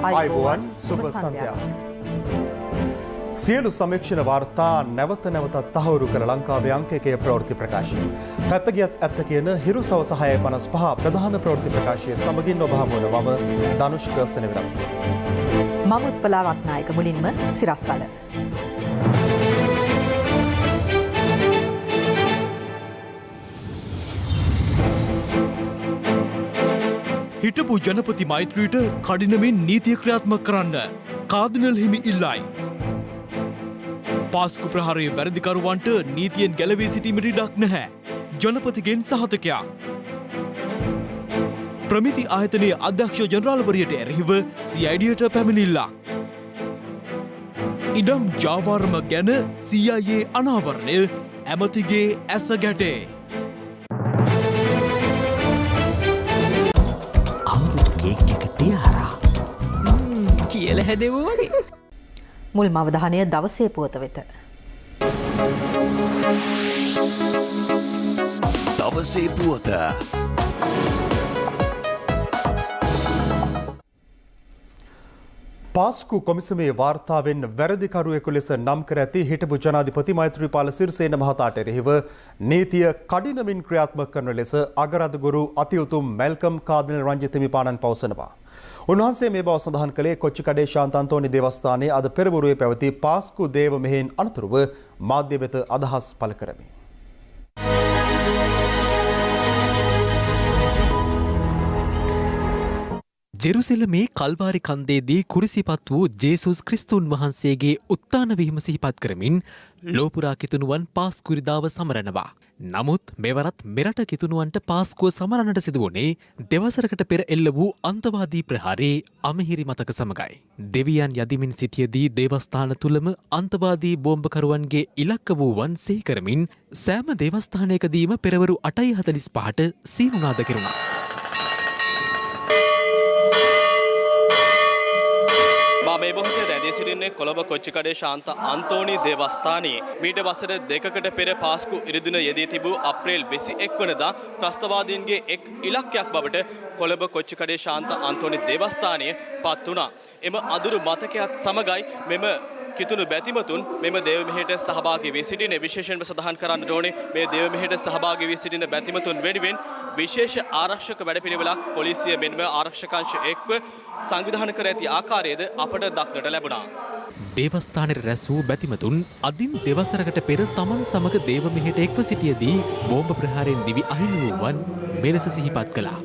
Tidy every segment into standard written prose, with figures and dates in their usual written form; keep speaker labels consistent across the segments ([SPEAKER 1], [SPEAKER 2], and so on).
[SPEAKER 1] ආයුබෝවන් සුබ සන්ධ්‍යාවක්. සියලු සමීක්ෂණ වාර්තා නැවත නැවතත් තහවුරු කළ ලංකාවේ අංක 1 ප්‍රවෘත්ති ප්‍රකාශය. පැත්ත ගියත් ඇත්ත කියන හිරු සවස 6:55 ප්‍රධාන ප්‍රවෘත්ති ප්‍රකාශය සමගින් ඔබ හමු වන මම ධනුෂ්ක සෙනවිරත්න.
[SPEAKER 2] මම උත්පලා රත්නායක. මුලින්ම සිරස්තල.
[SPEAKER 3] හිටපු ජනපති මෛත්‍රීට කඩිනමින් නීතිය ක්‍රියාත්මක කරන්න කාදිනල් හිමි ඉල්ලයි. පාස්කු ප්‍රහාරයේ වැරදිකරුවන්ට නීතියෙන් ගැලවී සිටීමට ඉඩක් නැහැ. ජනපතිගෙන් සහතකයක්. ප්‍රමිති ආයතනයේ අධ්‍යක්ෂ ජනරාල්වරියට එරෙහිව CIDට පැමිණිල්ලක්. ඉඩම් ජාවාරම ගැන CIA අනාවරණය ඇමතිගේ ඇස ගැටේ.
[SPEAKER 4] කියල හැදෙවූ වගේ.
[SPEAKER 2] මුල්ම අවධානය දවසේ පුවත වෙත.
[SPEAKER 5] දවසේ පුවත.
[SPEAKER 1] පාස්කු කොමිසමේ වාර්තාවෙන් වැරදිකරුවෙකු ලෙස නම් කර ඇති හිටපු ජනාධිපති මෛත්‍රීපාල සිරිසේන මහතාට එරෙහිව නීතිය කඩිනමින් ක්‍රියාත්මක කරන ලෙස අගරාධගුරු අතිඋතුම් මැල්කම් කාදිනල් රංජිත් හිමිපාණන් පවසනවා. උන්වහන්සේ මේ බව සඳහන් කළේ කොච්චිකඩේ ශාන්ත අන්තෝනි දේවස්ථානයේ අද පෙරවරුවේ පැවති පාස්කු දේව මෙහෙයන් අනතුරුව මාධ්‍ය වෙත අදහස් පළ කරමි.
[SPEAKER 3] ජෙරුසලමේ කල්වාරි කන්දේදී කුරිසිපත් වූ ජේසුස් ක්‍රිස්තුන් වහන්සේගේ උත්ථාන වීම සිහිපත් කරමින් ලෝපුරා කිතුණුවන් පාස්කු ඉරිදාව සමරනවා. නමුත් මෙවරත් මෙරට කිතුණුවන්ට පාස්කුව සමරන්නට සිදුවුණේ දෙවසරකට පෙර එල්ල වූ අන්තවාදී ප්‍රහාරයේ අමහිරි මතක සමගයි. දෙවියන් යදිමින් සිටියදී දේවස්ථාන තුළම අන්තවාදී බෝම්බකරුවන්ගේ ඉලක්ක වූවන් සිහි කරමින් සෑම දේවස්ථානයකදීම පෙරවරු 8:45ට සීනුනාද කෙරුණා.
[SPEAKER 6] මේ මොහොතේ රැඳී සිටින්නේ කොළඹ කොච්චිකඩේ ශාන්ත අන්තෝනි දේවස්ථානයේ. මීට වසර දෙකකට පෙර පාස්කු ඉරිදින යෙදී තිබූ අප්‍රේල් 21 වනදා ත්‍රස්තවාදීන්ගේ එක් ඉලක්කයක් බවට කොළඹ කොච්චිකඩේ ශාන්ත අන්තෝනි දේවස්ථානය පත් වුණා. එම අඳුරු මතකයක් සමගයි මෙම කිතුණු බැතිමතුන් මෙම දේව මෙහෙයට සහභාගී වී සිටින. විශේෂයෙන්ම සඳහන් කරන්න ඕනේ මේ දේව මෙහෙයට සහභාගී වී සිටින බැතිමතුන් වෙනුවෙන් විශේෂ ආරක්ෂක වැඩපිළිවෙලක් පොලිසිය මෙන්ම ආරක්ෂකංශ එක්ව සංවිධානය කර ඇති ආකාරයද අපට දක්නට ලැබුණා.
[SPEAKER 3] දේවස්ථානයේ රැස් වූ බැතිමතුන් අදින් දෙවසරකට පෙර තමන් සමග දේව මෙහෙයට එක්ව සිටියදී බෝම්බ ප්‍රහාරයෙන් දිවි අහිමි වූවන් මෙලෙස සිහිපත් කළා.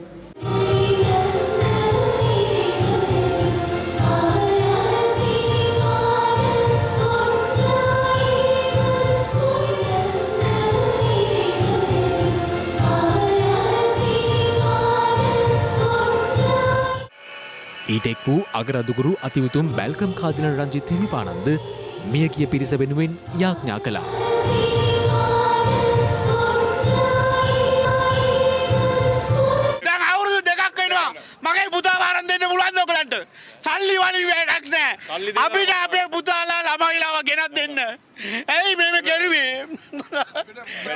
[SPEAKER 3] ඊට එක් වූ අගරාධගුරු අතිඋතුම් මැල්කම් කාදිනල් රංජිත් හිමිපාණන්ද මියගිය පිරිස වෙනුවෙන් යාඥා කළා.
[SPEAKER 7] දැන් අවුරුදු දෙකක් වෙනවා මගේ පුතා වරන් දෙන්න පුළුවන් ඔයගලන්ට. සල්ලි වලින් වැඩක් නැහැ. අපිට අපේ පුතාලා ළමයිලාව ගෙනත් දෙන්න. ඇයි මේව කෙරුවේ?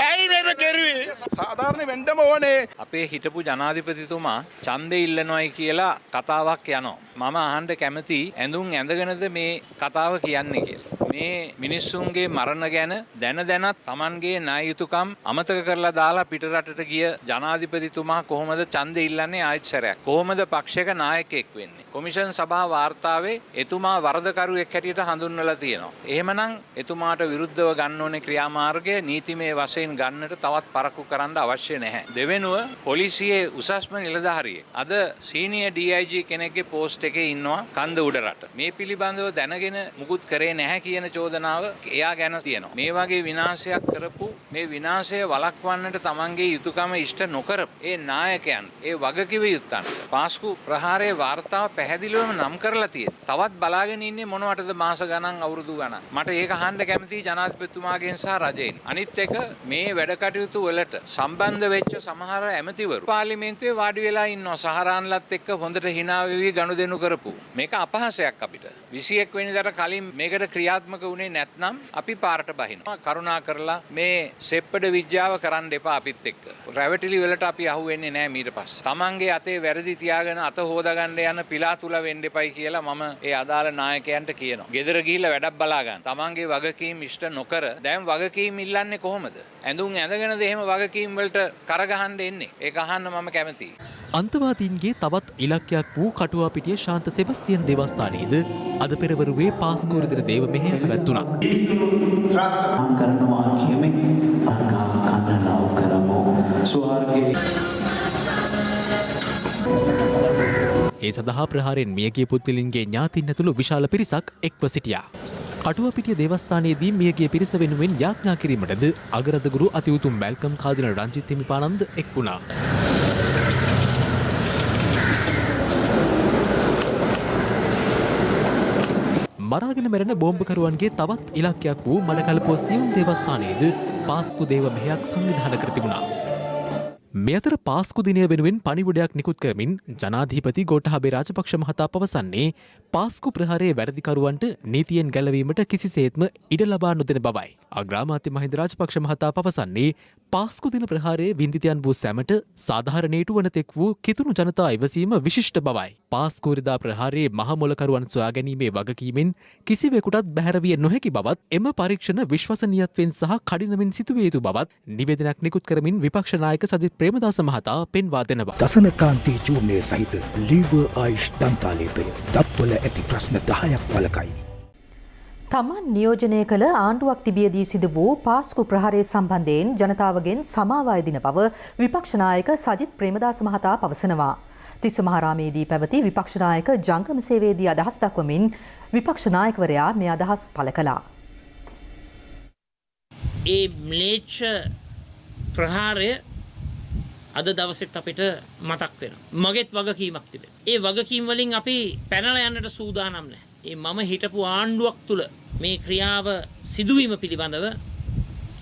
[SPEAKER 7] ඇයි මේව කෙරුවේ?
[SPEAKER 8] සාධාරණ වෙන්නම ඕනේ.
[SPEAKER 9] අපේ හිටපු ජනාධිපතිතුමා ඡන්දෙ ඉල්ලනවායි කියලා කතාවක් යනවා. මම අහන්න කැමති ඇඳුම් ඇඳගෙනද මේ කතාව කියන්නේ කියලා. මේ මිනිස්සුන්ගේ මරණ ගැන දැනත් Tamanගේ ණය යුතුයකම් අමතක කරලා දාලා පිටරටට ගිය ජනාධිපතිතුමා කොහොමද ඡන්දෙ ඉල්ලන්නේ ආයෙත් සැරයක්? කොහොමද පක්ෂයක නායකයෙක් වෙන්නේ? කොමිෂන් සභා වාර්තාවේ එතුමා වරදකරුවෙක් හැටියට හඳුන්වලා තියෙනවා. එහෙමනම් එතුමාට විරුද්ධව ගන්න ඕනේ ක්‍රියාමාර්ගය නීතිමය වශයෙන් ගන්නට තවත් පරක්කු කරන්න අවශ්‍ය නැහැ. දෙවෙනුව පොලිසියේ උසස්ම නිලධාරියෙක් අද සීනියර් DIG කෙනෙක්ගේ පෝස්ට් එකේ ඉන්නවා කන්ද උඩරට. මේ පිළිබඳව දැනගෙන මුකුත් කරේ නැහැ කියන චෝදනාව එයා ගැන තියෙනවා. මේ වගේ විනාශයක් කරපු මේ විනාශය වළක්වන්නට තමන්ගේ යුතුයකම ඉෂ්ට නොකරපු ඒ නායකයන් ඒ වගකිව යුත්තන් පාස්කු ප්‍රහාරයේ වාර්තාව පැහැදිලිවම නම් කරලා තියෙනවා. තවත් බලාගෙන ඉන්නේ මොනවටද මාස ගණන් අවුරුදු ගණන්. මට ඒක අහන්න කැමතියි ජනාධිපතිතුමාගෙන් සහ රජයෙන්. අනිත් එක මේ වැඩ කටයුතු වලට සම්බන්ධ වෙච්ච සමහර ඇමතිවරු පාර්ලිමේන්තුවේ වාඩි වෙලා ඉන්නවා සහරාන්ලත් එක්ක හොඳට hina වෙවි ගනුදෙනු කරපු. මේක අපහාසයක් අපිට. 21 වෙනිදාට කලින් මේකට ක්‍රියාත්මක ක්‍රියාත්මක වුණේ නැත්නම් අපි පාරට බහිනවා. කරුණා කරලා මේ සෙප්පඩ විද්‍යාව කරන්න එපා අපිත් එක්ක. රැවටිලි වලට අපි අහු වෙන්නේ නැහැ ඊට පස්සේ. Tamange අතේ වැරදි තියාගෙන අත හොදාගන්න යන පිලාතුල වෙන්න එපයි කියලා මම ඒ අදාළ නායකයන්ට කියනවා. ගෙදර ගිහිල්ලා වැඩක් බලා ගන්න. Tamange වගකීම් ඉෂ්ට නොකර දැන් වගකීම් ඉල්ලන්නේ කොහොමද? ඇඳුම් ඇඳගෙනද එහෙම වගකීම් වලට කරගහන්න එන්නේ? ඒක අහන්න මම කැමතියි.
[SPEAKER 3] අන්තවාදීන්ගේ තවත් ඉලක්කයක් වූ කටුවාපිටිය ශාන්ත සෙබස්තියන් දේවස්ථානයේද අද පෙරවරුවේ පාස්කෝරදින දේව මෙහෙය පැවැත්වුණා.
[SPEAKER 10] කරනවා කියමින් අර්ගාව කන්න ලව් කරමු. ස්වර්ගයේ
[SPEAKER 3] ඒ සඳහා ප්‍රහාරයෙන් මියගිය පුද්ගලයන්ගේ ඥාතීන් ඇතුළු විශාල පිරිසක් එක්ව සිටියා. කටුවපිටිය දේවස්ථානයේදී මියගිය පිරිස වෙනුවෙන් යාඥා කිරීමටද අගරදගුරු අතිඋතුම් මැල්කම් කාදින රංජිත් හිමිපාණන්ද එක් වුණා. මරාගෙන මැරෙන බෝම්බකරුවන්ගේ තවත් ඉලක්කයක් වූ මඩකලපුව සියුම් දේවස්ථානයේද පාස්කු දේව මෙහෙයක් සංවිධානය කර තිබුණා. මේ අතර පාස්කු දිනය වෙනුවෙන් පණිවුඩයක් නිකුත් කරමින් ජනාධිපති ගෝඨාභය රාජපක්ෂ මහතා පවසන්නේ පාස්කු ප්‍රහාරයේ වැරදිකරුවන්ට නීතියෙන් ගැලවීමට කිසිසේත්ම ඉඩ ලබා නොදෙන බවයි. අග්‍රාමාත්‍ය මහින්ද රාජපක්ෂ මහතා පවසන්නේ පාස්කු දින ප්‍රහාරයේ වින්දිතයන් වූ සැමට සාධාරණයට වන තෙක් වූ කිතුණු ජනතා ඉවසීම විශිෂ්ට බවයි. පාස්කෝරිදා ප්‍රහාරයේ මහ මොලකරුවන් සොයා ගැනීමේ වගකීමෙන් කිසිවෙකුටත් බැහැර විය නොහැකි බවත් එම පරීක්ෂණ විශ්වසනීයත්වයෙන් සහ කඩිනමින් සිදුවිය යුතු බවත් නිවේදනයක් නිකුත් කරමින් විපක්ෂ නායක සජිත් ප්‍රේමදාස මහතා පෙන්වා දෙනවා.
[SPEAKER 5] දසනකාන්තී චූර්ණය සහිත ලීවර් ආයුෂ් දන්තාලේපය දත්වල ඇති ප්‍රශ්න 10ක් වලකයි.
[SPEAKER 2] තමන් නියෝජනය කළ ආණ්ඩුවක් තිබියදී සිදු වූ පාස්කු ප්‍රහාරය සම්බන්ධයෙන් ජනතාවගෙන් සමාව අයදින බව විපක්ෂ නායක සජිත් ප්‍රේමදාස මහතා පවසනවා. තිස්ස මහරාමේදී පැවති විපක්ෂ නායක ජංගම සේවයේදී අදහස් දක්වමින් විපක්ෂ නායකවරයා මේ අදහස් පළ කළා.
[SPEAKER 11] ඒ ම්ලේච්ඡ ප්‍රහාරය අද දවසෙත් අපිට මතක් වෙනවා. මගෙත් වගකීමක් තිබෙනවා. ඒ වගකීම් වලින් අපි පැනලා යන්නට සූදානම් නැහැ. ඒ මම හිටපු ආණ්ඩුවක් තුල මේ ක්‍රියාව සිදුවීම පිළිබඳව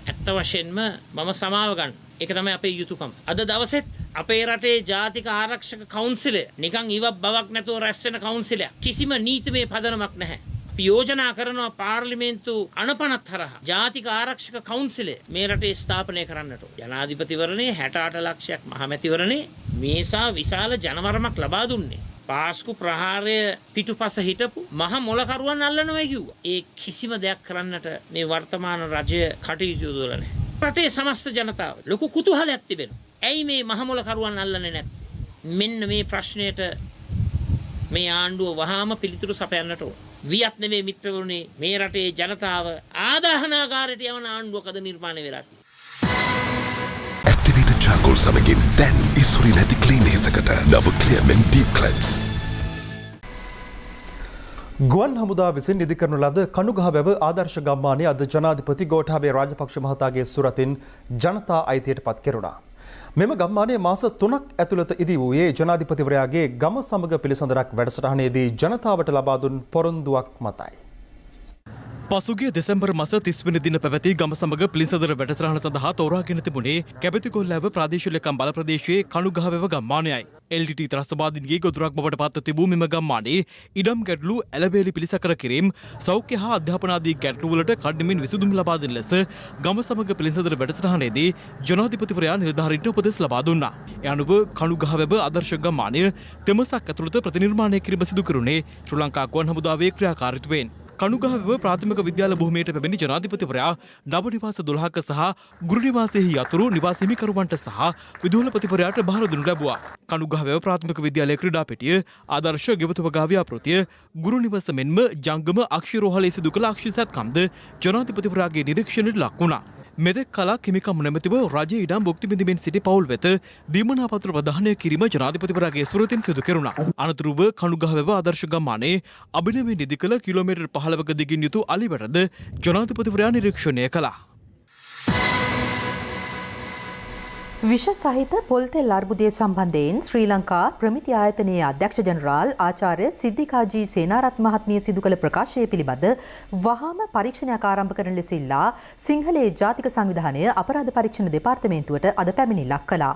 [SPEAKER 11] ඇත්ත වශයෙන්ම මම සමාව ගන්න. ඒක තමයි අපේ යුතුයකම. අද දවසෙත් අපේ රටේ ජාතික ආරක්ෂක කවුන්සිලය නිකන් ඉවක් බවක් නැතුව රැස් වෙන කවුන්සිලයක්. කිසිම නීතිමය පදනමක් නැහැ. අපි යෝජනා කරනවා පාර්ලිමේන්තු අනපනත් හරහා ජාතික ආරක්ෂක කවුන්සිලය මේ රටේ ස්ථාපනය කරන්නට. ජනාධිපතිවරණේ 68 ලක්ෂයක් මහමැතිවරණේ මේසා විශාල ජනවරමක් ලබා දුන්නේ. පාස්කු ප්‍රහාරය පිටුපස හිටපු මහ මොලකරුවන් අල්ලනවා කිව්වා. ඒ කිසිම දෙයක් කරන්නට මේ වර්තමාන රජය කටයුතු යොදවලා නැහැ. රටේ සමස්ත ජනතාව ලොකු කුතුහලයක් තිබෙනවා. ඇයි මේ මහ මොලකරුවන් අල්ලන්නේ නැත්තේ? මෙන්න මේ ප්‍රශ්නයට මේ ආණ්ඩුව වහාම පිළිතුරු සපයන්නට ඕන. වියත් නෙමේ මිත්‍රවරුනි, මේ රටේ ජනතාව ආදාහනාගාරයට යවන ආණ්ඩුවක අද නිර්මාණය වෙලා තියෙනවා.
[SPEAKER 5] ඇක්ටිවේටඩ් චාර්කෝල් සමගින් දැන් ඉස්සුරි නැති ක්ලීන් හේසකට නව ක්ලියර්මෙන් ඩීප් ක්ලෙන්ස්.
[SPEAKER 1] ගුවන් හමුදා විසින් නිදි කරනු ලද කණුගහවැව ආදර්ශ ගම්මානයේ අද ජනාධිපති ගෝඨාභය රාජපක්ෂ මහතාගේ සුරතින් ජනතා අයිතියට පත් කෙරුණා. මෙම ගම්මානයේ මාස 3ක් ඇතුළත ඉදි වූයේ ජනාධිපතිවරයාගේ ගම සමග පිළිසඳරක් වැඩසටහනේදී ජනතාවට ලබා දුන් පොරොන්දුවක් මතයි.
[SPEAKER 3] පසුගිය දෙසැම්බර් මාස 30 වෙනි දින පැවති ගම සමග පිළිසඳර වැඩසටහන සඳහා තෝරාගෙන තිබුණේ කැබතිකොල්ලෑව ප්‍රාදේශීය ලේකම් බල ප්‍රදේශයේ කණුගහවැව ගම්මානයයි. LTT ත්‍රස්තවාදීන්ගේ ගොදුරක් බවට පත්ව තිබූ මෙම ගම්මානයේ ඉඩම් ගැටලු ඇලවේලි පිළිසකර කිරීම, සෞඛ්‍ය හා අධ්‍යාපන ආදී ගැටලු වලට කඩිනමින් විසඳුම් ලබා දෙන ලෙස ගම සමග පිළිසඳර වැඩසටහනේදී ජනාධිපතිවරයා නිලධාරීන්ට උපදෙස් ලබා දුන්නා. ඒ අනුව කණුගහවැව ආදර්ශ ගම්මානය තෙමසක් ඇතුළත ප්‍රතිනිර්මාණය කිරීම සිදු කරුණේ ශ්‍රී ලංකා ගුවන් හමුදාවේ ක්‍රියාකාරීත්වයෙන්. කණුගහවැව ප්‍රාථමික විද්‍යාල භූමියට පැමිණි ජනාධිපතිවරයා නව නිවාස 12ක සහ ගුරු නිවාසයෙහි යතුරු නිවාස හිමිකරුවන්ට සහ විදුහලපතිවරයාට බාර දෙනු ලැබුවා. කණුගහවැව ප්‍රාථමික විද්‍යාලයේ ක්‍රීඩා පෙටිය, ආදර්ශ ගෙවතුව ගා ව්‍යාපෘතිය, ගුරු නිවාස මෙන්ම ජංගම අක්ෂරෝහලේ සිදු කළ අක්ෂර සැත්කම්ද ජනාධිපතිවරයාගේ නිරීක්ෂණයට ලක් වුණා. මෙදෙක් කලක් හිමිකම් නැමැතිව රජයේ ඉඩම් භුක්ති විඳින්මින් සිටි පවුල් වෙත දීමනාපත්‍ර ප්‍රදානය කිරීම ජනාධිපතිවරයාගේ සුරතින් සිදු කෙරුණා. අනතුරුව කණුගහවැව ආදර්ශ ගම්මානයේ අභිනවයෙන් නිදි කළ කිලෝමීටර් 15ක දිගින් යුතු අලිවැටද ජනාධිපතිවරයා නිරීක්ෂණය කළා.
[SPEAKER 2] විෂ සහිත පොල්තෙල් අර්බුදය සම්බන්ධයෙන් ශ්‍රී ලංකා ප්‍රමිති ආයතනයේ අධ්‍යක්ෂ ජනරාල් ආචාර්ය සිද්ධිකාජී සේනාරත් මහත්මිය සිදු කළ ප්‍රකාශය පිළිබඳ වහාම පරීක්ෂණයක් ආරම්භ කරන ලෙස ඉල්ලා සිංහලයේ ජාතික සංවිධානය අපරාධ පරීක්ෂණ දෙපාර්තමේන්තුවට අද පැමිණිල්ලක් කළා.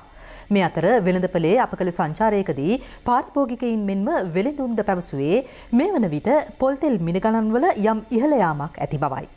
[SPEAKER 2] මේ අතර වෙළඳපොලේ අප කළ සංචාරයකදී පාරිභෝගිකයින් මෙන්ම වෙළඳුන්ද පැවසුවේ මේ වන විට පොල්තෙල් මිල ගණන්වල යම් ඉහළ යාමක් ඇති බවයි.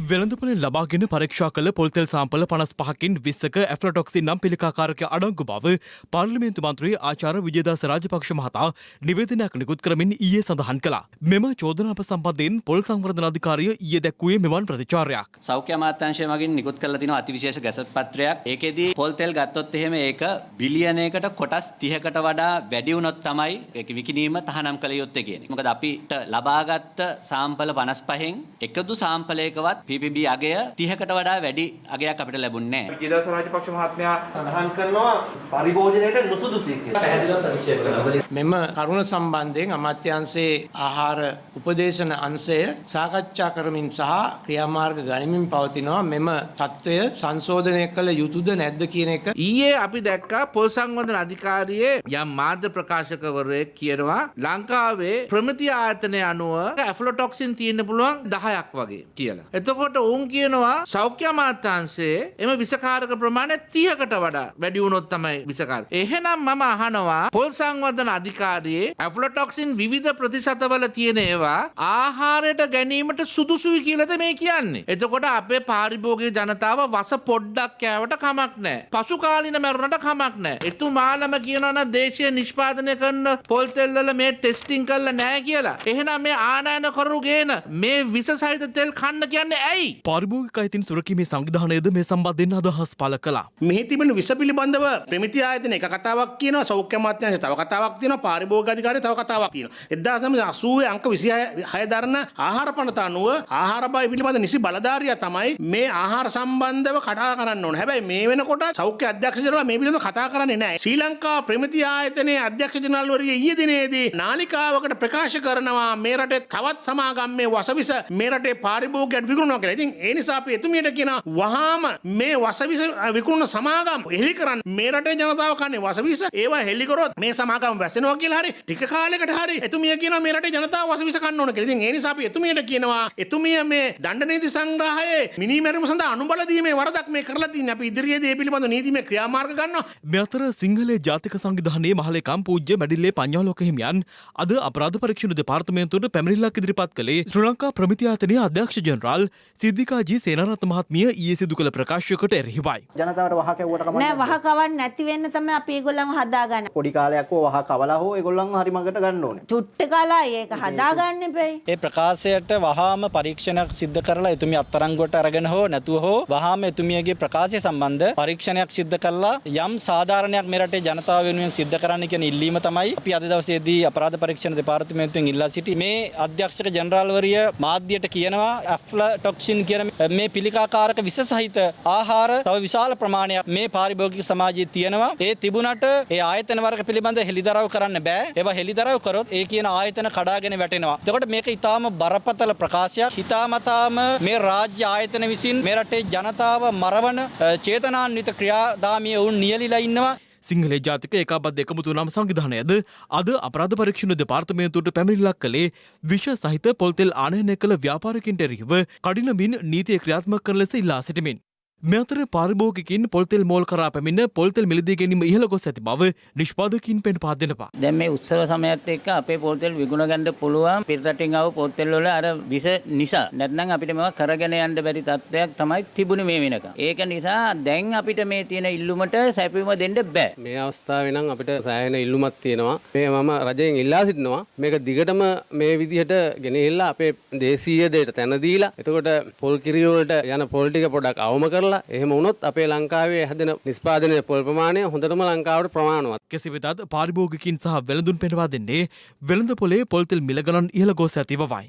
[SPEAKER 3] වෙළඳපොලෙන් ලබාගෙන පරීක්ෂා කළ පොල්තෙල් සාම්පල 55කින් 20ක ඇෆ්ලටොක්සින් නම් පිළිකාකාරක අඩංගු බව පාර්ලිමේන්තු මන්ත්‍රී ආචාර්ය විජේදාස රාජපක්ෂ මහතා නිවේදනයක් නිකුත් කරමින් ඊයේ සඳහන් කළා. මෙම චෝදනාව සම්බන්ධයෙන් පොල් සංවර්ධන අධිකාරිය ඊයේ දැක්වුවේ මෙවන් ප්‍රතිචාරයක්.
[SPEAKER 12] සෞඛ්‍ය අමාත්‍යාංශය මගින් නිකුත් කරලා තියෙන අතිවිශේෂ ගැසට් පත්‍රයක්. ඒකෙදී පොල් තෙල් ගත්තොත් එහෙම ඒක බිලියනයකට කොටස් 30කට වඩා වැඩි වුණොත් තමයි ඒක විකිණීම තහනම් කළ යුත්තේ කියන්නේ. මොකද අපිට ලබාගත් සාම්පල 55න් එකදු සාම්පලයකවත් PPB අගය 30කට වඩා වැඩි අගයක් අපිට ලැබුණේ නැහැ.
[SPEAKER 13] විජේදාස රාජපක්ෂ මහත්මයා සඳහන් කරනවා පරිභෝජනයට නුසුදුසුයි කියලා. පැහැදිලිව ප්‍රතික්ෂේප කරනවා.
[SPEAKER 14] මෙම කරුණ සම්බන්ධයෙන් අමාත්‍යාංශයේ ආහාර උපදේශන අංශය සාකච්ඡා කරමින් සහ ක්‍රියාමාර්ග ගනිමින් පවතිනවා. මෙම තත්ත්වය සංශෝධනය කළ යුතුද නැද්ද කියන එක.
[SPEAKER 13] ඊයේ අපි දැක්කා පොල් සංවර්ධන අධිකාරියේ යම් මාධ්‍ය ප්‍රකාශකවරයෙක් කියනවා ලංකාවේ ප්‍රමිති ආයතනය අනුව ඇෆ්ලොටොක්සින් තියෙන්න පුළුවන් 10ක් වගේ කියලා. එතකොට ඔවුන් කියනවා සෞඛ්‍ය අමාත්‍යාංශයේ එම විෂකාරක ප්‍රමාණය 30කට වඩා වැඩි වුණොත් තමයි විෂකාරක. එහෙනම් මම අහනවා පොල් සංවර්ධන අධිකාරියේ ඇෆ්ලොටොක්සින් විවිධ ප්‍රතිශතවල තියෙන ඒවා ආහාරයට ගැනීමට සුදුසුයි කියලාද මේ කියන්නේ. එතකොට අපේ පාරිභෝගික ජනතාව වස පොඩ්ඩක් කෑවට කමක් නැහැ. පසු කාලින මරුණට කමක් නැහැ. එතුමාලම කියනවා නම් දේශීය නිෂ්පාදනය කරන පොල් තෙල් වල මේ ටෙස්ටිං කරලා නැහැ කියලා. එහෙනම් මේ ආනයන කරු ගේන මේ විෂ සහිත තෙල් කන්න කියන්නේ ඇයි?
[SPEAKER 3] පාරිභෝගික අයිතීන් සුරකීමේ සංවිධානයද මේ සම්බන්ධයෙන් අදහස් පළ කළා.
[SPEAKER 7] මෙහි තිබෙන විස පිළිබඳව ප්‍රමිති ආයතන එක කතාවක් කියනවා, සෞඛ්‍ය අමාත්‍යාංශය තව කතාවක් තියෙනවා, පාරිභෝගික අධිකාරිය තව කතාවක් තියෙනවා. 1980 අංක 26 දරන ආහාර පනත අනුව ආහාර බය පිළිබඳ නිසි බලධාරියා තමයි මේ ආහාර සම්බන්ධව කතා කරන්න ඕන. හැබැයි මේ වෙනකොට සෞඛ්‍ය අධ්‍යක්ෂ ජනරාල් මේ පිළිබඳව කතා කරන්නේ නැහැ. ශ්‍රී ලංකා ප්‍රමිති ආයතනයේ අධ්‍යක්ෂ ජනරාල්වරිය ඊයේ දිනේදී නාලිකාවකට ප්‍රකාශ කරනවා මේ රටේ තවත් සමාගම් මේ වසවිස මේ රටේ පාරිභෝගිකයන්ට විකුණනවා කියලා. ඉතින් ඒ නිසා අපි එතුමියට කියනවා වහාම මේ වසවිස විකුණන සමාගම් හෙලි කරන්න. මේ රටේ ජනතාව කන්නේ වසවිස. ඒවා හෙලි කරොත් මේ සමාගම් වැසෙනවා කියලා හරි ටික කාලයකට හරි එතුමිය කියනවා මේ රටේ ජනතාව වසවිස කන්න ඕන කියලා. ඉතින් ඒ නිසා අපි එතුමියට කියනවා එතුමිය මේ දණ්ඩ නීති සංග්‍රහයේ මිනිමැරුම සඳහා අනුබල දීමේ වරදක් මේ කරලා තියෙන්නේ. අපි ඉදිරියේදී මේ පිළිබඳව නීතිමය ක්‍රියාමාර්ග ගන්නවා.
[SPEAKER 3] මේ අතර සිංහලයේ ජාතික සංවිධානයේ මහලේකම් පූජ්‍ය මැඩිල්ලේ පඤ්ඤාලෝක හිමියන් අද අපරාධ පරීක්ෂණ දෙපාර්තමේන්තුවට පැමිණිල්ලක් ඉදිරිපත් කළේ ශ්‍රී ලංකා ප්‍රමිති ආයතනයේ අධ්‍යක්ෂ ජනරාල් සිද්ධිකාජී සේනාරත්න මහත්මිය ඊයේ සිදු කළ ප්‍රකාශයකට එරෙහිවයි.
[SPEAKER 15] ජනතාවට වහ කැවුවට කමක්
[SPEAKER 16] නෑ. වහ කවන්න නැති වෙන්න තමයි අපි ඒගොල්ලන්ව හදාගන්න.
[SPEAKER 15] පොඩි කාලයක් හෝ වහ කවලා හෝ ඒගොල්ලන්ව හරි මගට ගන්න ඕනේ.
[SPEAKER 16] චුට්ට කාලයි ඒක හදාගන්න එපෙයි.
[SPEAKER 17] ඒ ප්‍රකාශයට වහාම පරීක්ෂණයක් සිද්ධ කරලා එතුමිය අත්අඩංගුවට අරගෙන හෝ නැතුව හෝ වහාම එතුමියගේ ප්‍රකාශය සම්බන්ධ පරීක්ෂණයක් සිද්ධ කරලා යම් සාධාරණයක් මේ රටේ ජනතාව වෙනුවෙන් සිද්ධ කරන්න කියන ඉල්ලීම තමයි අපි අද දවසේදී අපරාධ පරීක්ෂණ දෙපාර්තමේන්තුවෙන් ඉල්ලා සිටි. මේ අධ්‍යක්ෂක ජනරාල්වරිය මාධ්‍යයට කියනවා ඇෆ්ලටොක්සින් කියන මේ පිළිකාකාරක විස සහිත ආහාර තව විශාල ප්‍රමාණයක් මේ පාරිභෝගික සමාජයේ තියෙනවා. ඒ තිබුණට ඒ ආයතන වර්ග පිළිබඳ හෙළිදරව් කරන්න බෑ. ඒවා හෙළිදරව් කරොත් ඒ කියන ආයතන කඩාගෙන වැටෙනවා. එතකොට මේක ඊටාම බරපතල ප්‍රකාශයක්. හිතාමතාම මේ රාජ්‍ය ආයතන විසින් මේ රටේ ජනතාව මරවන චේතනාන්විත ක්‍රියාදාමයේ වුන් නියලිලා ඉන්නවා.
[SPEAKER 3] සිංහලයේ ජාතික ඒකාබද්ධ එකමුතු නම් සංවිධානයද අද අපරාධ පරීක්ෂණ දෙපාර්තමේන්තුවට පැමිණිල්ලක් කළේ විෂ සහිත පොල්තෙල් ආනයනය කළ ව්‍යාපාරිකින්ට එරෙහිව කඩිනමින් නීතිය ක්‍රියාත්මක කරන ලෙස ඉල්ලා සිටිමින්. මේ අතර පාරිභෝගිකින් පොල්තෙල් මෝල් කරා පැමිණ පොල්තෙල් මිලදී ගැනීම ඉහළ ගොස් ඇති බව නිෂ්පාදකයින් පෙන්වා දෙනවා.
[SPEAKER 12] දැන් මේ උත්සව සමයත් එක්ක අපේ පොල් තෙල් විකුණ ගන්න පුළුවන් පිටරටින් ආව පොල් තෙල් වල අර විස නිසා. නැත්නම් අපිට මේවා කරගෙන යන්න බැරි තත්ත්වයක් තමයි තිබුණේ මේ වෙනකන්. ඒක නිසා දැන් අපිට මේ තියෙන ඉල්ලුමට සැපයුම දෙන්න බෑ.
[SPEAKER 17] මේ අවස්ථාවේ නම් අපිට සෑහෙන ඉල්ලුමක් තියෙනවා. මේ මම රජයෙන් ඉල්ලා සිටිනවා. මේක දිගටම මේ විදිහට ගෙනහිල්ලා අපේ දේශීය දෙයට තැන දීලා එතකොට පොල් කිරි වලට යන පොල් ටික පොඩක් අවම කරලා එහෙම වුණොත් අපේ ලංකාවේ හැදෙන නිෂ්පාදනයේ පොල් ප්‍රමාණය හොඳටම ලංකාවට ප්‍රමාණවත්.
[SPEAKER 3] කෙසේ වෙතත් පාරිභෝගිකින් සහ වෙළඳුන් පෙන්වා දෙන්නේ වෙළඳ පොලේ පොල්තෙල් මිල ගණන් ඉහළ ගොස් ඇති බවයි.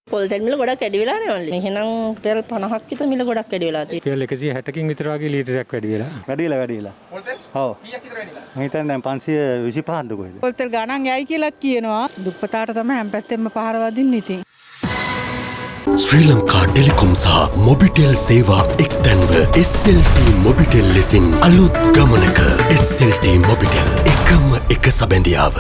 [SPEAKER 16] පොල්තෙල් මිල ගොඩක් වැඩි වෙලා නේ ඔන්ලි. එහෙනම් පෙරල් 50ක් විතර මිල ගොඩක් වැඩි වෙලා තියෙනවා.
[SPEAKER 18] පෙරල් 160කින් විතර වගේ ලීටරයක් වැඩි වෙලා. වැඩි වෙලා. පොල්තෙල්? ඔව්. කීයක් විතර වැඩි වෙලා? මම හිතන්නේ දැන් 525ක්ද කොහෙද?
[SPEAKER 16] පොල්තෙල් ගණන් යයි කියලාත් කියනවා. දුප්පතාට තමයි හැම පැත්තෙම පහර වදින්න ඉතින්.
[SPEAKER 19] ශ්‍රී ලංකා ටෙලිකොම් සහ මොබිටෙල් සේවා එක්තැන්ව SLT මොබිටෙල් ලෙසින් අලුත් ගමනක SLT මොබිටෙල් එකම එක සබැඳියාව.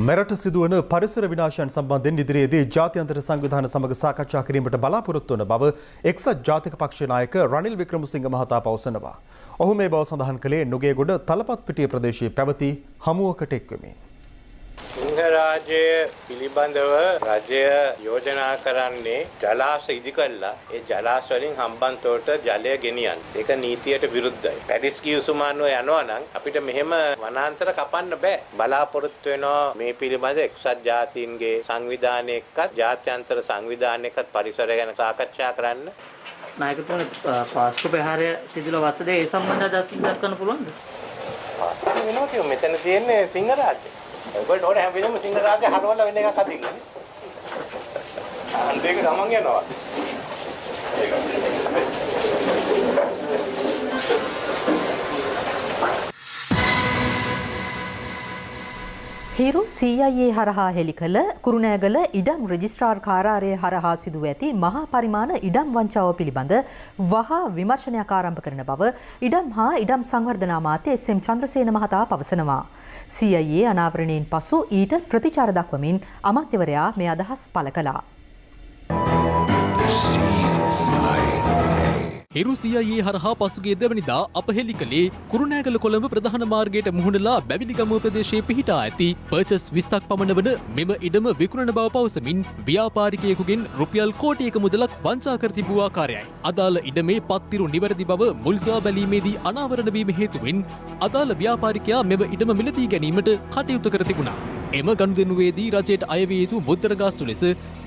[SPEAKER 1] මෙරට සිදුවන පරිසර විනාශයන් සම්බන්ධයෙන් ඉදිරියේදී ජාත්‍යන්තර සංවිධාන සමග සාකච්ඡා කිරීමට බලාපොරොත්තු වන බව එක්සත් ජාතික පක්ෂ නායක රනිල් වික්‍රමසිංහ මහතා පවසනවා. ඔහු මේ බව සඳහන් කළේ නුගේගොඩ තලපත්පිටිය ප්‍රදේශයේ පැවති හමුවකට එක්වෙමින්.
[SPEAKER 20] සිංහරාජය පිළිබඳව රජය යෝජනා කරන්නේ ජලාශ ඉදි කළා ඒ ජලාශ වලින් හම්බන්තෝට ජලය ගෙනියන්න. ඒක නීතියට විරුද්ධයි. පැරිස් කිව්සුම අනුව යනවා නම් අපිට මෙහෙම වනාන්තර කපන්න බෑ. බලාපොරොත්තු වෙනවා මේ පිළිබඳ එක්සත් ජාතීන්ගේ සංවිධානයකත් ජාත්‍යන්තර සංවිධානයකත් පරිසරය ගැන සාකච්ඡා කරන්න.
[SPEAKER 21] නායකතුමනි පාස්කු ප්‍රහාරය සිදුවන වසරේ ඒ සම්බන්ධව දක්වන්න පුළුවන්ද?
[SPEAKER 20] පාස්කු වෙනවා කියමු. මෙතන තියෙන්නේ සිංහරාජය. ඔයගොල්ලෝ ඕනේ හැම වෙලෙම සිංහරාජය හරවලා වෙන එකක් අදින්නේ. අන්තික ගමන් යනවා.
[SPEAKER 2] හිරු CIA හරහා හෙළි කළ කුරුණෑගල ඉඩම් රෙජිස්ට්‍රාර් කාර්යාලය හරහා සිදුව ඇති මහා පරිමාණ ඉඩම් වංචාව පිළිබඳ වහා විමර්ශනයක් ආරම්භ කරන බව ඉඩම් හා ඉඩම් සංවර්ධන අමාත්‍ය SM චන්ද්‍රසේන මහතා පවසනවා. CIA අනාවරණයෙන් පසු ඊට ප්‍රතිචාර දක්වමින් අමාත්‍යවරයා මේ අදහස් පළ කළා.
[SPEAKER 3] හිරු CIA හරහා පසුගිය දෙවනිදා අප හෙළි කළේ කුරුණෑගල කොළඹ ප්‍රධාන මාර්ගයට මුහුණලා බැවිලිගමුව ප්‍රදේශයේ පිහිටා ඇති පර්චස් 20ක් පමණ වන මෙම ඉඩම විකුණන බව පවසමින් ව්‍යාපාරිකයෙකුගෙන් රුපියල් කෝටියක මුදලක් වංචා කර තිබූ ආකාරයයි. අදාළ ඉඩමේ පත්තිරු නිවැරදි බව මුල් සොයා බැලීමේදී අනාවරණ වීම හේතුවෙන් අදාළ ව්‍යාපාරිකයා මෙම ඉඩම මිලදී ගැනීමට කටයුතු කර තිබුණා. එම ගනුදෙනුවේදී රජයට අයවිය යුතු මුද්‍රණ ගාස්තු ලෙස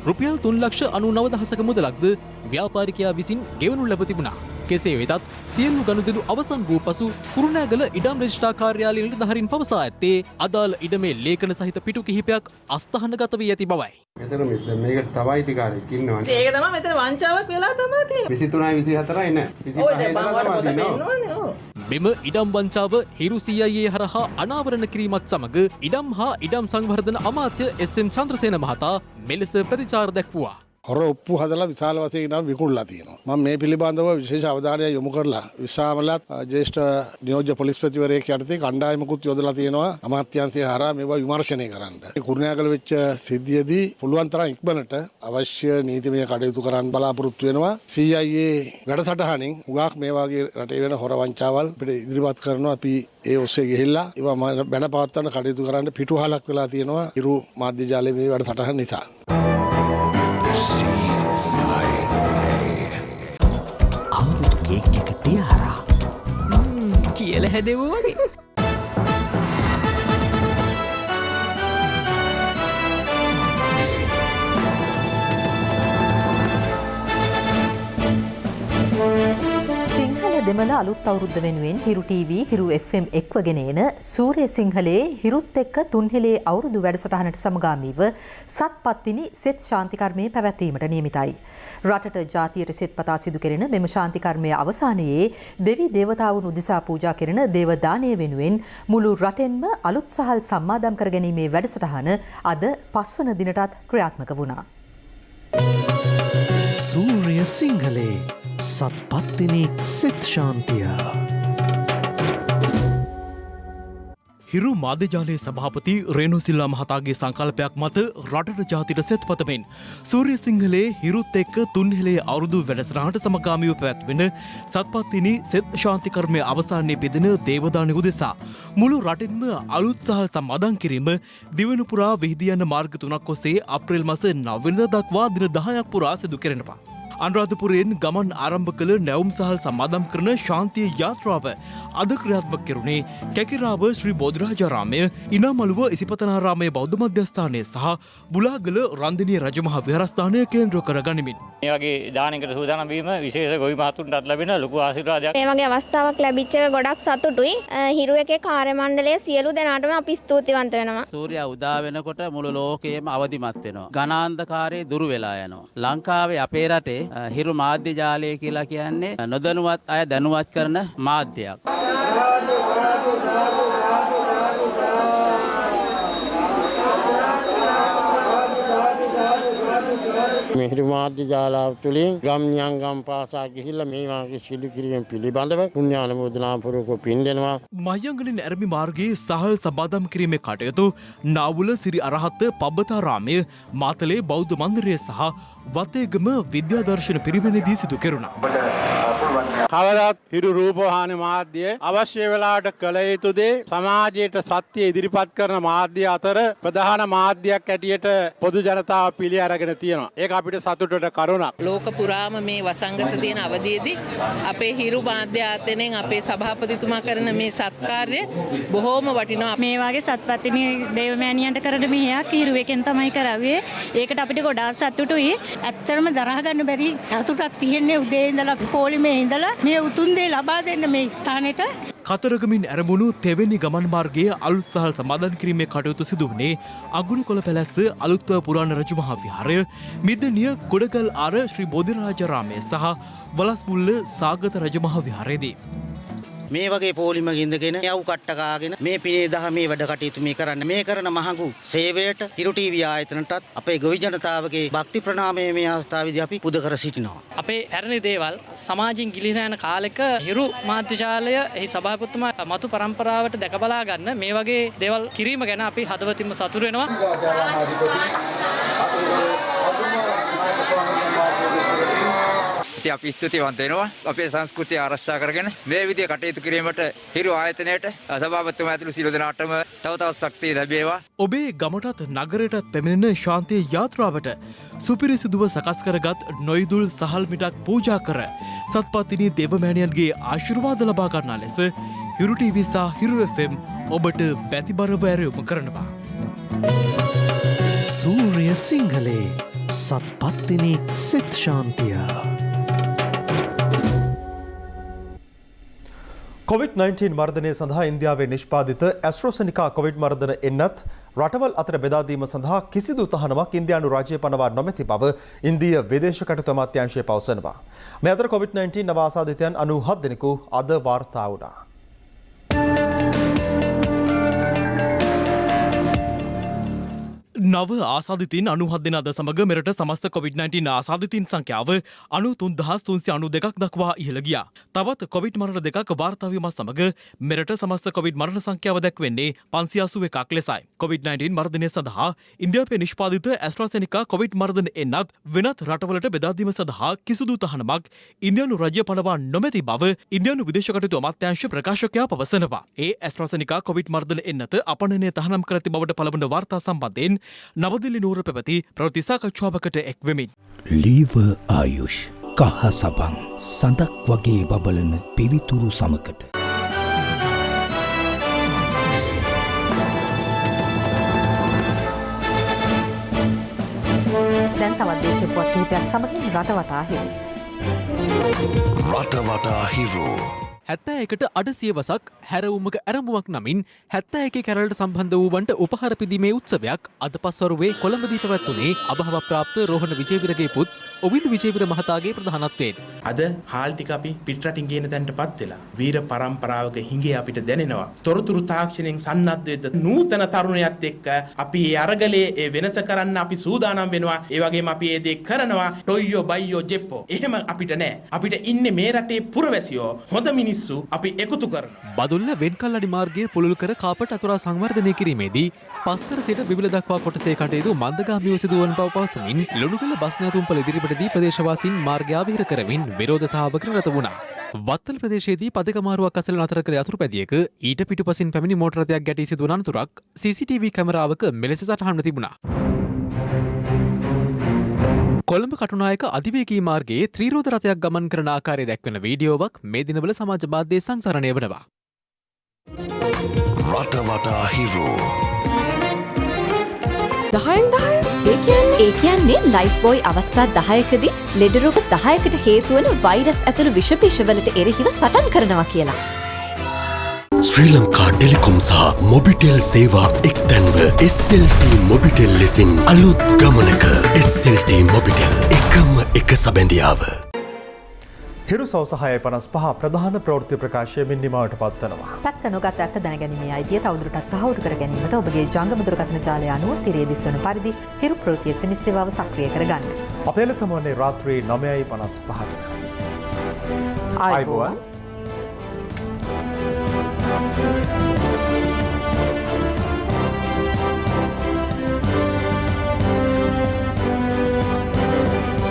[SPEAKER 3] රුපියල් 3,99,000ක මුදලක්ද ව්‍යාපාරිකයා විසින් ගෙවනු ලැබ තිබුණා. කෙසේ වෙතත් සියලු ගනුදෙනු අවසන් වූ පසු කුරුණෑගල ඉඩම් රෙජිස්ට්‍රාර් කාර්යාලයේ නිලධාරීන් පවසා ඇත්තේ අදාළ ඉඩමේ ලේඛන සහිත පිටු කිහිපයක් අස්ථානගත වී ඇති බවයි.
[SPEAKER 22] මෙතන මේක තව අයිතිකාරයෙක් ඉන්නවනේ.
[SPEAKER 16] ඒක තමයි මෙතන වංචාවක් වෙලා තමයි තියෙන්නේ.
[SPEAKER 22] 23යි 24යි නෑ. 25 ඉඳලා තමයි තියෙන්නේ.
[SPEAKER 3] මෙම ඉඩම් වංචාව හිරු CIA හරහා අනාවරණ කිරීමත් සමග ඉඩම් හා ඉඩම් සංවර්ධන අමාත්‍ය SM චන්ද්‍රසේන මහතා මෙලෙස ප්‍රතිචාර දැක්වුවා.
[SPEAKER 22] හොර ඔප්පු හදලා විශාල වශයෙන් ඉඩම් විකුණලා තියෙනවා. මම මේ පිළිබඳව විශේෂ අවධානය යොමු කරලා විශ්‍රාමලත් ජ්‍යෙෂ්ඨ නියෝජ්‍ය පොලිස්පතිවරයෙක් යටතේ කණ්ඩායමකුත් යොදලා තියෙනවා අමාත්‍යාංශය හරහා මේවා විමර්ශනය කරන්න. මේ කුරුණෑගල වෙච්ච සිද්ධියේදී පුළුවන් තරම් ඉක්මනට අවශ්‍ය නීතිමය කටයුතු කරන්න බලාපොරොත්තු වෙනවා. CIA වැඩසටහනින් උගාක් මේ වගේ රටේ වෙන හොර වංචාවල් අපිට ඉදිරිපත් කරනවා. අපි ඒ ඔස්සේ ගිහිල්ලා ඒවා බැන පවත්වන්න කටයුතු කරන්න පිටුහලක් වෙලා තියෙනවා. හිරු මාධ්‍ය ජාලයේ මේ වැඩසටහන නිසා.
[SPEAKER 4] අමුතු කේක් එක තියාරා කියලා හැදෙවෝ වගේ.
[SPEAKER 2] සිංහල දෙමළ අලුත් අවුරුද්ද වෙනුවෙන් හිරු TV හිරු FM එක්වගෙන එන සූර්ය සිංහලයේ හිරුත් එක්ක තුන්හෙලේ අවුරුදු වැඩසටහනට සමගාමීව සත්පත්තිනි සෙත් ශාන්ති කර්මය පැවැත්වීමට නියමිතයි. රටට ජාතියට සෙත් පතා සිදු කෙරෙන මෙම ශාන්ති කර්මය අවසානයේ දෙවි දේවතාවුන් උදෙසා පූජා කෙරෙන දේව දානය වෙනුවෙන් මුළු රටෙන්ම අලුත් සහල් සම්මාදම් කර ගැනීමේ වැඩසටහන අද 5 වන දිනටත් ක්‍රියාත්මක වුණා.
[SPEAKER 23] සූර්ය සිංහලේ සත්පත්තිනි සෙත් ශාන්තිය.
[SPEAKER 3] හිරු මාධ්‍යජාලයේ සභාපති රේණු සිල්වා මහතාගේ සංකල්පයක් මත රටට ජාතිට සෙත් පතමින් සූර්ය සිංහලේ හිරුත් එක්ක තුන්හෙලේ අවුරුදු වැඩසටහනට සමගාමීව පැවැත්වෙන සත්පත්තිනි සෙත් ශාන්ති කර්මය අවසානයේ බෙදෙන දේවදාන උදෙසා මුළු රටින්ම අලුත් සහල් සම්මාදන් කිරීම දිවයින පුරා විහිදී යන මාර්ග 3ක් ඔස්සේ අප්‍රේල් මාස 9 වෙනිදා දක්වා දින 10ක් පුරා සිදු කෙරෙනවා. අනුරාධපුරයෙන් ගමන් ආරම්භ කළ නැවුම් සහල් සමාදම් කරන ශාන්තිය යාත්‍රාව අද ක්‍රියාත්මක කෙරුණේ කැකිරාව ශ්‍රී බෝධිරාජාරාමය, ඉනාමළුව ඉසිපතනාරාමය බෞද්ධ මධ්‍යස්ථානය සහ බුලාගල රන්දිනී රජමහා විහාරස්ථානය කේන්ද්‍ර කර ගනිමින්
[SPEAKER 24] මේ වගේ දානයකට සූදානම් වීම විශේෂ ගොවි මහතුන්ටත් ලැබෙන ලොකු ආශිර්වාදයක්.
[SPEAKER 25] මේ වගේ අවස්ථාවක් ලැබිච්ච එක ගොඩක් සතුටුයි. හිරු එකේ කාර්ය මණ්ඩලයේ සියලු දෙනාටම අපි ස්තුතිවන්ත වෙනවා.
[SPEAKER 26] සූර්යයා උදා වෙනකොට මුළු ලෝකයේම අවදිමත් වෙනවා. ඝනාන්ධකාරයේ දුරු වෙලා යනවා. ලංකාවේ අපේ රටේ හිරු මාධ්‍ය ජාලය කියලා කියන්නේ නොදැනුවත් අය දැනුවත් කරන මාධ්‍යයක්.
[SPEAKER 5] මෙහිරු මාධ්‍ය ජාලාව තුළින් ගම් නියංගම් පාසා ගිහිල්ලා මේ වාගේ සිදු කිරීම පිළිබඳව පුණ්‍යානුමෝදනා පූර්වක පින් දෙනවා.
[SPEAKER 3] මහියංගනින් ඇරඹි මාර්ගයේ සහල් සමාදම් කිරීමේ කටයුතු නාවුල සිරි අරහත් පබ්බතාරාමය මාතලේ බෞද්ධ මන්දිරය සහ වතේගම විද්‍යාදර්ශන පිරිවෙනදී සිදු කෙරුණා.
[SPEAKER 5] කවදත් හිරු රූපවාහිනී මාධ්‍ය අවශ්‍ය වෙලාවට කළ යුතු දේ සමාජයට සත්‍ය ඉදිරිපත් කරන මාධ්‍ය අතර ප්‍රධාන මාධ්‍යයක් ඇටියට පොදු ජනතාව පිළි අරගෙන තියෙනවා. ඒක අපිට සතුටට කරුණක්.
[SPEAKER 6] ලෝක පුරාම මේ වසංගත තියෙන අවධියේදී අපේ හිරු මාධ්‍ය ආයතනයෙන් අපේ සභාපතිතුමා කරන මේ සත්කාර්ය බොහෝම වටිනවා.
[SPEAKER 8] මේ වගේ සත්පත්තිනි දේවමෑණියන්ට කරන මෙහෙයක් හිරුවෙන් තමයි කරාවේ. ඒකට අපිට ගොඩාක් සතුටුයි.
[SPEAKER 9] ඇත්තටම දරා ගන්න බැරි සතුටක් තියෙන්නේ උදේ ඉඳලා පොලිමේ ඉඳලා මේ උතුම් දේ ලබා දෙන්න මේ ස්ථානෙට.
[SPEAKER 3] කතරගමින් ඇරඹුණු තෙවැනි ගමන් මාර්ගයේ අලුත් සහල් සමාදන් කිරීමේ කටයුතු සිදු වුණේ අගුණකොළ පැලැස්ස අලුත්ව පුරාණ රජු මහා විහාරය, මිදනිය ගොඩගල් ආර ශ්‍රී බෝධිරාජාරාමය සහ වලස්මුල්ල සාගත රජ මහා විහාරයේදී.
[SPEAKER 10] මේ වගේ පොලිමක ඉඳගෙන යව් කට්ට කාගෙන මේ පිනේ දහමේ වැඩ කටයුතු මේ කරන්න මේ කරන මහඟු සේවයට හිරු ටීවී ආයතනටත් අපේ ගොවි ජනතාවගේ භක්ති ප්‍රණාමය මේ අවස්ථාවේදී අපි පුද කර සිටිනවා.
[SPEAKER 8] අපේ ඇරණි දේවල් සමාජයෙන් ගිලිහලා යන කාලෙක හිරු මාධ්‍යජාලය එහි සභාපතිතුමා මතු පරම්පරාවට දැක බලා ගන්න මේ වගේ දේවල් කිරීම ගැන අපි හදවතින්ම සතුටු වෙනවා.
[SPEAKER 11] අපි ස්තුතිවන්ත වෙනවා. අපේ සංස්කෘතිය ආරක්ෂා කරගෙන මේ විදිය කටයුතු කිරීමට හිරු ආයතනයට සභාපතිතුමා ඇතුළු සියලු දෙනාටම තව තවත් ශක්තිය ලැබේවා.
[SPEAKER 3] ඔබේ ගමටත් නගරයටත් පැමිණෙන ශාන්තිය යාත්‍රාවට සුපිරිසිදුව සකස් කරගත් නොයිදුල් සහල් මිටක් පූජා කර සත්පත්තිනී දේවමෑණියන්ගේ ආශිර්වාද ලබා ගන්නා ලෙස හිරු ටීවී සහ හිරු FM ඔබට බැතිබරව ඇරයුම් කරනවා.
[SPEAKER 23] සූර්ය සිංහලේ සත්පත්තිනි සිත් ශාන්තිය.
[SPEAKER 1] COVID-19 මර්ධනය සඳහා ඉන්දියාවේ නිෂ්පාදිත ඇස්ට්‍රෝසෙනිකා කොවිඩ් මර්ධන එන්නත් රටවල් අතර බෙදාදීම සඳහා කිසිදු තහනමක් ඉන්දියානු රාජ්‍ය පනවා නොමැති බව ඉන්දීය විදේශ කටයුතු අමාත්‍යාංශය පවසනවා. මේ අතර COVID-19 නව ආසාදිතයන් 97 දෙනෙකු අද වාර්තා වුණා.
[SPEAKER 3] නව ආසාධිතින් 97 දෙනාද සමග මෙරට සමස්ත COVID-19 ආසාධිතින් සංඛ්‍යාව 93,392ක් දක්වා ඉහළ ගියා. තවත් කොවිඩ් මරණ දෙකක් වාර්තා වීමත් සමග මෙරට සමස්ත කොවිඩ් මරණ සංඛ්‍යාව දැක්වෙන්නේ 581ක් ලෙසයි. COVID-19 මර්ධනය සඳහා ඉන්දියාවේ නිෂ්පාදිත ඇස්ට්‍රාසෙනිකා කොවිඩ් මර්ධන එන්නත් වෙනත් රටවලට බෙදා දීම සඳහා කිසිදු තහනමක් ඉන්දියානු රජය පනවා නොමැති බව ඉන්දියානු විදේශ කටයුතු අමාත්‍යාංශ ප්‍රකාශකයා පවසනවා. ඒ ඇස්ට්‍රාසෙනිකා කොවිඩ් මර්ධන එන්නත අපනයනය තහනම් කර ඇති බවට පළවන වාර්තා සම්බන්ධයෙන් නවදිල්ලි නුවර පැවති ප්‍රවෘත්ති සාකච්ඡාවකට එක් වෙමින්
[SPEAKER 27] ලීව ආයුෂ් කහ සබන් සඳක් වගේ බබලන පිවිතුරු සමකට
[SPEAKER 2] දැන් තවත් දේශපුවත් කිහිපයක් සමගින් රටවටා හිරු.
[SPEAKER 19] රටවටා හිරු
[SPEAKER 3] 71ට අඩ සියවසක් හැරවුමක ඇරඹුමක් නමින් 71 කැරළට සම්බන්ධ වූවන්ට උපහාර පිදීමේ උත්සවයක් අද පස්වරුවේ කොළඹදී පැවැත්වුණේ අභාව ප්‍රාප්ත රෝහණ විජේවීරගේ පුත් ඔවින්දු විජේවීර මහතාගේ ප්‍රධානත්වයෙන්.
[SPEAKER 28] අද හාල් ටික අපි පිටරටින් ගේන තැනටපත් වෙලා වීර පරම්පරාවක හිඟේ අපිට දැනෙනවා. තොරතුරු තාක්ෂණයෙන් සන්නද්ධ වෙද්ද නූතන තරුණයත් එක්ක අපි ඒ අරගලයේ ඒ වෙනස කරන්න අපි සූදානම් වෙනවා. ඒ වගේම අපි ඒ දේ කරනවා. ටොයියෝ බයියෝ ජෙප්පෝ. එහෙම අපිට නෑ. අපිට ඉන්නේ මේ රටේ පුරවැසියෝ හොඳ මිනිස්සු අපි එකතු කරනවා.
[SPEAKER 3] බදුල්ල වෙන්කල්ලඩි මාර්ගයේ පුළුල් කර කාපට අතුරා සංවර්ධනය කිරීමේදී පස්තර සිට බිබිල දක්වා කොටසේ කටයුතු මන්දගාමීව සිදුවන බව පවසමින් ලුණුගල බස් නැවතුම්පල ඉදිරිපිටදී ප්‍රදේශවාසීන් මාර්ගය අවහිර කරමින් විරෝධතාවකට නිරත වුණා. වත්තල ප්‍රදේශයේදී පදකමාරුවක් අසල නතර කළ යතුරුපැදියක ඊට පිටුපසින් පැමිණි මෝටර රථයක් ගැටී සිදුවන අනතුරක් CCTV කැමරාවක මෙලෙස සටහන්ව තිබුණා. කොළඹ කටුනායක අධිවේගී මාර්ගයේ ත්‍රිරෝද රථයක් ගමන් කරන ආකාරය දැක්වෙන වීඩියෝවක් මේ දිනවල සමාජ මාධ්‍යයේ සංසරණය වනවා.
[SPEAKER 19] රටවටා හිරු
[SPEAKER 29] 10 ඒ කියන්නේ ලයිෆ් බෝයි අවස්ථා 10කදී ලෙඩ රෝග 10කට හේතු වන වෛරස් ඇතුළු විෂ බීජවලට එරෙහිව සටන් කරනවා කියලා.
[SPEAKER 19] ශ්‍රී ලංකා ටෙලිකොම් සහ මොබිටෙල් සේවා එක්තැන්ව SLT මොබිටෙල් ලෙසින් අලුත් ගමනක SLT මොබිටෙල් එකම එක සබැඳියාව.
[SPEAKER 1] හිරු සවස 6:55 ප්‍රධාන ප්‍රවෘත්ති ප්‍රකාශයමින් නිමවට පත්වනවා.
[SPEAKER 2] පැත්ත නොගත් ඇත්ත දැනගැනීමේ අයිතිය තවදුරටත් තහවුරු කර ගැනීමට ඔබගේ ජංගම දුරකථන ජාලය අනුව තිරේ දිස්වන පරිදි හිරු ප්‍රවෘත්ති SMS සේවාව සක්‍රිය කරගන්න.
[SPEAKER 1] අපේ ලතමනේ රාත්‍රී 9:55ට. ආයිබෝවන්.